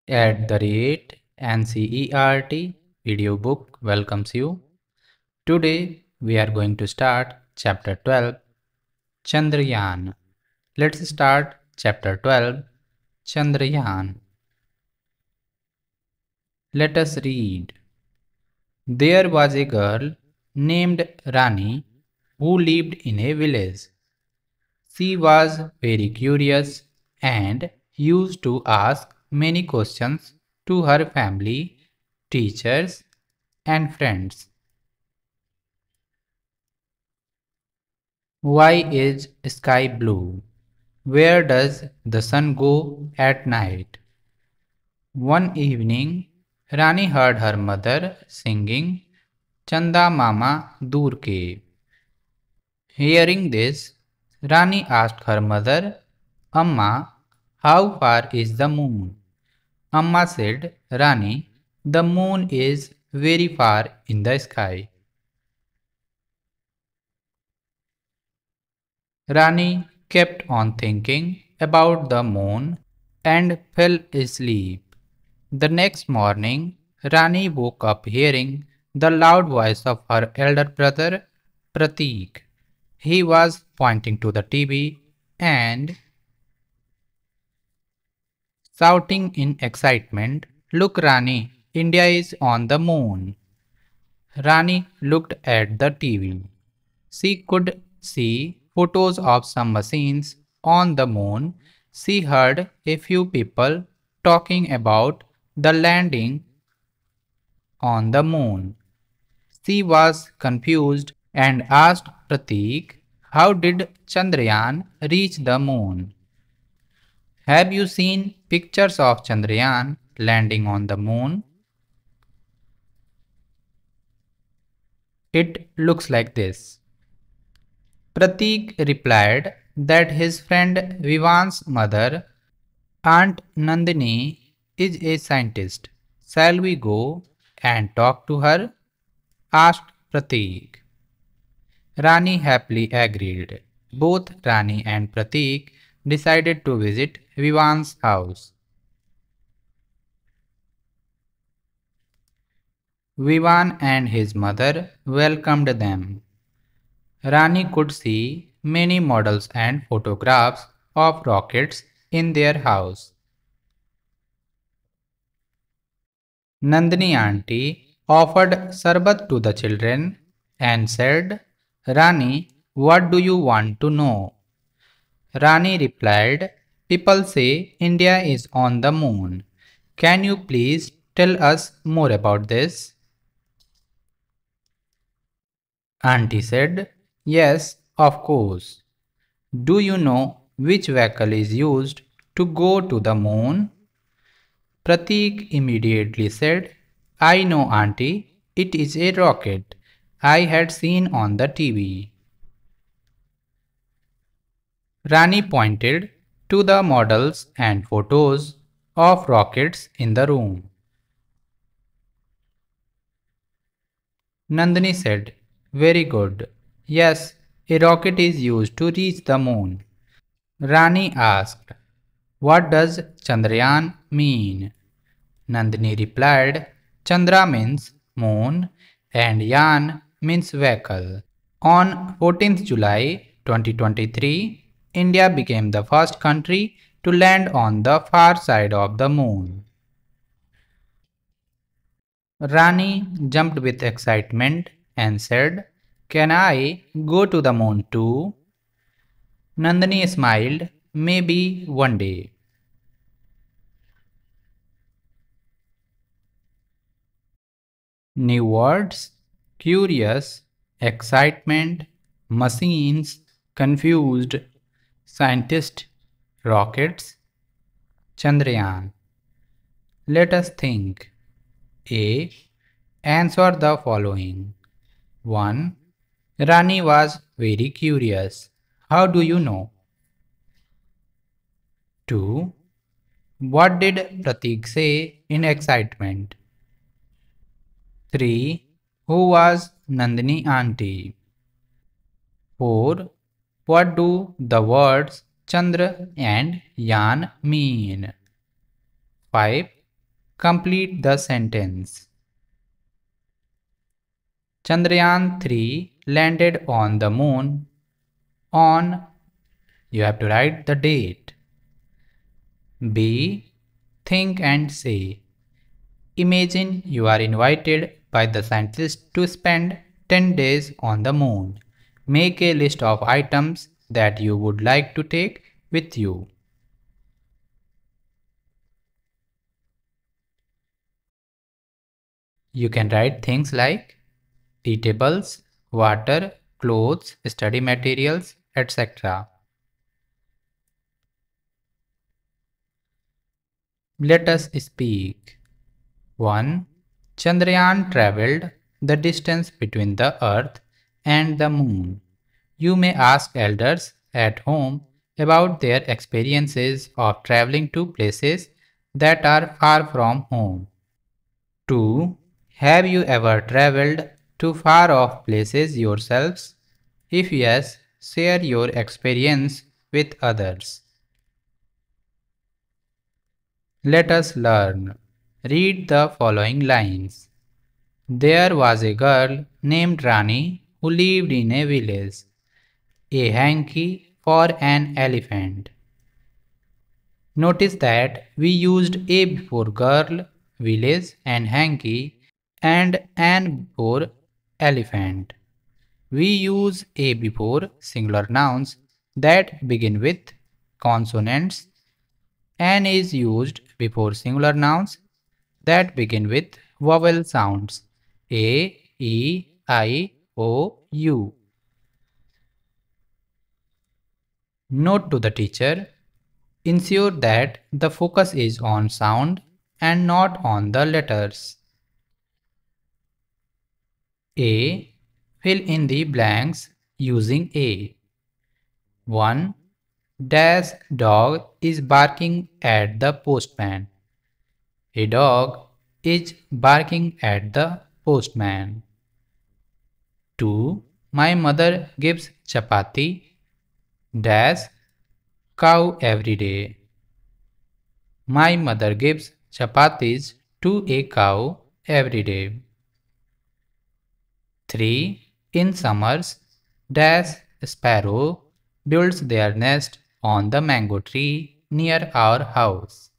@NCERT video book welcomes you. Today we are going to start chapter 12 Chandrayaan. Let's start chapter 12 Chandrayaan. Let us read. There was a girl named Rani who lived in a village. She was very curious and used to ask many questions to her family, teachers, and friends. Why is sky blue? Where does the sun go at night? One evening, Rani heard her mother singing Chanda Mama Dur Ke. Hearing this, Rani asked her mother, Amma, how far is the moon? Amma said, Rani, the moon is very far in the sky. Rani kept on thinking about the moon and fell asleep. The next morning, Rani woke up hearing the loud voice of her elder brother Pratik. He was pointing to the TV and shouting in excitement, Look, Rani, India is on the moon. Rani looked at the TV. She could see photos of some machines on the moon. She heard a few people talking about the landing on the moon. She was confused and asked Pratik, How did Chandrayaan reach the moon? Have you seen pictures of Chandrayaan landing on the moon? It looks like this. Pratik replied that his friend Vivan's mother, Aunt Nandini, is a scientist. Shall we go and talk to her? Asked Pratik. Rani happily agreed. Both Rani and Pratik decided to visit Vivan's house. Vivan and his mother welcomed them. Rani could see many models and photographs of rockets in their house. Nandini auntie offered sarbat to the children and said, Rani, what do you want to know? Rani replied, People say India is on the moon. Can you please tell us more about this? Auntie said, Yes, of course. Do you know which vehicle is used to go to the moon? Pratik immediately said, I know, Auntie, it is a rocket I had seen on the TV. Rani pointed to the models and photos of rockets in the room. Nandini said, Very good. Yes, a rocket is used to reach the moon. Rani asked, What does Chandrayaan mean? Nandini replied, Chandra means moon and Yaan means vehicle. On 14th July 2023, India became the first country to land on the far side of the moon. Rani jumped with excitement and said, Can I go to the moon too? Nandini smiled, maybe one day. New words, curious, excitement, machines, confused, scientist, rockets, Chandrayaan. Let us think. A. Answer the following. 1. Rani was very curious. How do you know? 2. What did Pratik say in excitement? 3. Who was Nandini auntie? 4. What do the words Chandra and Yaan mean? 5. Complete the sentence. Chandrayaan 3 landed on the moon on, you have to write the date. B. Think and say. Imagine you are invited by the scientists to spend 10 days on the moon. Make a list of items that you would like to take with you. You can write things like eatables, water, clothes, study materials, etc. Let us speak. 1. Chandrayaan traveled the distance between the Earth and the Moon. You may ask elders at home about their experiences of traveling to places that are far from home. 2. Have you ever traveled to far off places yourselves? If yes, share your experience with others. Let us learn. Read the following lines. There was a girl named Rani who lived in a village. A hanky for an elephant. Notice that we used a before girl, village and hanky and an before elephant. We use a before singular nouns that begin with consonants. An is used before singular nouns that begin with vowel sounds a, e, I, o, u. Note to the teacher, ensure that the focus is on sound and not on the letters. A. Fill in the blanks using A. 1. Dash dog is barking at the postman. A dog is barking at the postman. 2. My mother gives chapati dash cow every day. My mother gives chapatis to a cow every day. 3. In summers, dash sparrow builds their nest on the mango tree near our house.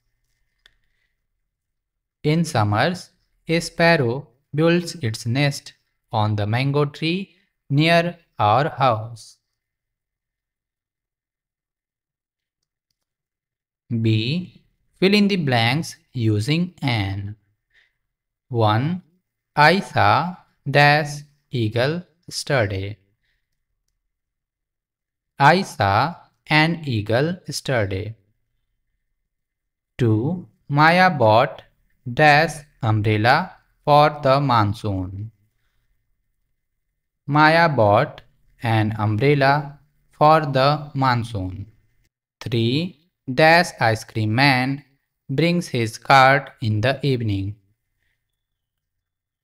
In summers, a sparrow builds its nest on the mango tree near our house. B. Fill in the blanks using an. 1. I saw dash eagle yesterday. I saw an eagle yesterday. 2. Maya bought dash umbrella for the monsoon. Maya bought an umbrella for the monsoon. 3. Dash ice cream man brings his cart in the evening.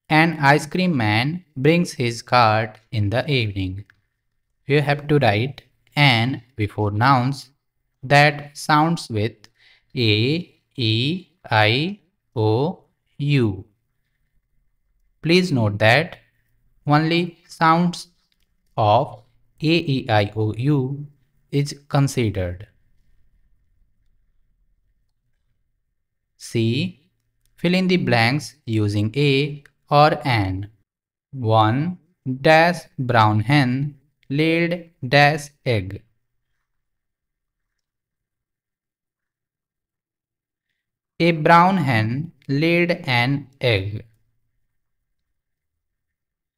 An ice cream man brings his cart in the evening. You have to write an before nouns that sounds with a, e, I, o, u. Please note that only sounds of a, e, I, o, u is considered. C. Fill in the blanks using a or an. 1. Dash brown hen laid dash egg. A brown hen laid an egg.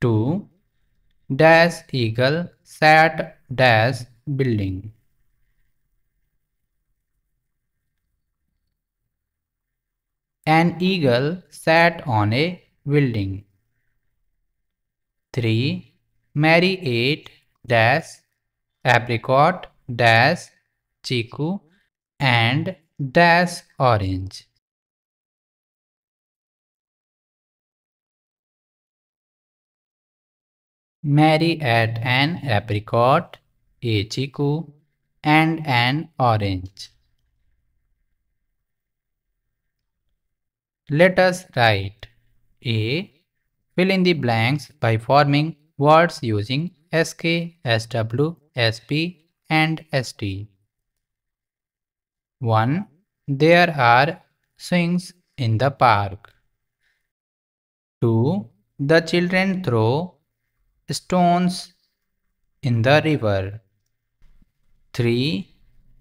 2. Dash eagle sat dash building. An eagle sat on a building. 3. Mary ate dash apricot dash chiku and dash orange. Mary ate an apricot, a chiku, and an orange. Let us write. A. Fill in the blanks by forming words using SK, SW, SP and ST. 1. There are swings in the park. 2. The children throw stones in the river. 3.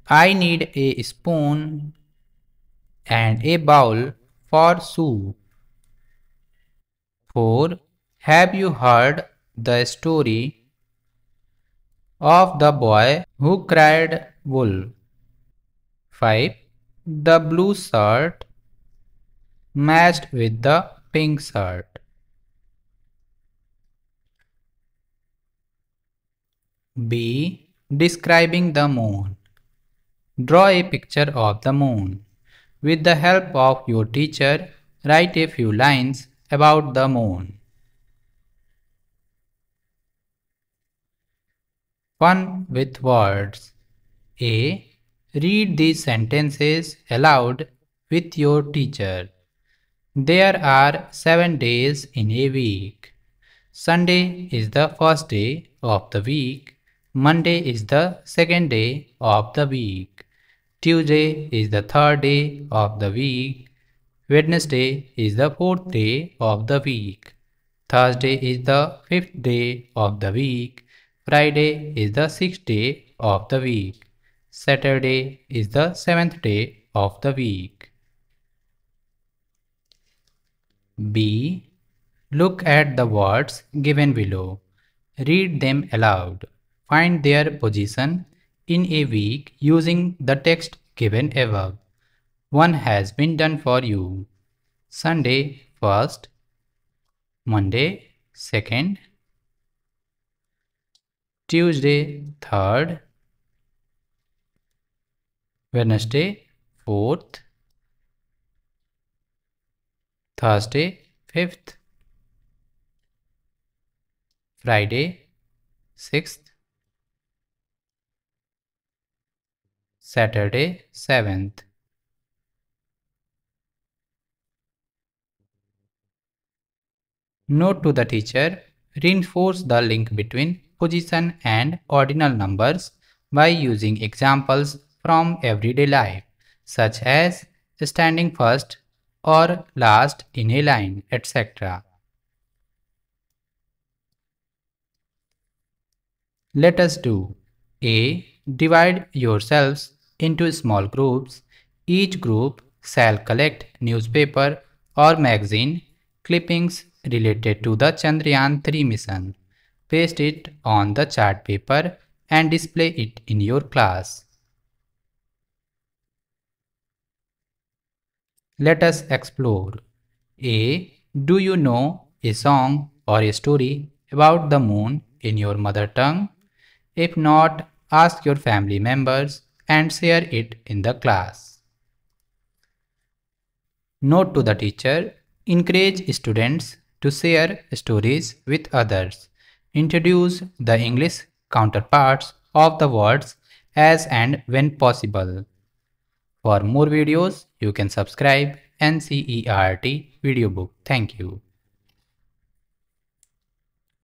I need a spoon and a bowl for soup. 4. Have you heard the story of the boy who cried wolf? 5. The blue shirt matched with the pink shirt. B. Describing the moon. Draw a picture of the moon. With the help of your teacher, write a few lines about the moon. Fun with words. A. Read these sentences aloud with your teacher. There are 7 days in a week. Sunday is the first day of the week. Monday is the second day of the week. Tuesday is the third day of the week. Wednesday is the fourth day of the week. Thursday is the fifth day of the week. Friday is the sixth day of the week. Saturday is the seventh day of the week. B. Look at the words given below. Read them aloud. Find their position in a week using the text given above. One has been done for you. Sunday first, Monday second, Tuesday third, Wednesday fourth, Thursday fifth, Friday sixth, Saturday seventh. Note to the teacher, reinforce the link between position and ordinal numbers by using examples from everyday life, such as standing first or last in a line, etc. Let us do. A. Divide yourselves into small groups. Each group shall collect newspaper or magazine clippings related to the Chandrayaan 3 mission. Paste it on the chart paper and display it in your class. Let us explore. A. Do you know a song or a story about the moon in your mother tongue? If not, ask your family members and share it in the class. Note to the teacher, encourage students to share stories with others. Introduce the English counterparts of the words as and when possible. For more videos, you can subscribe NCERT video book. Thank you.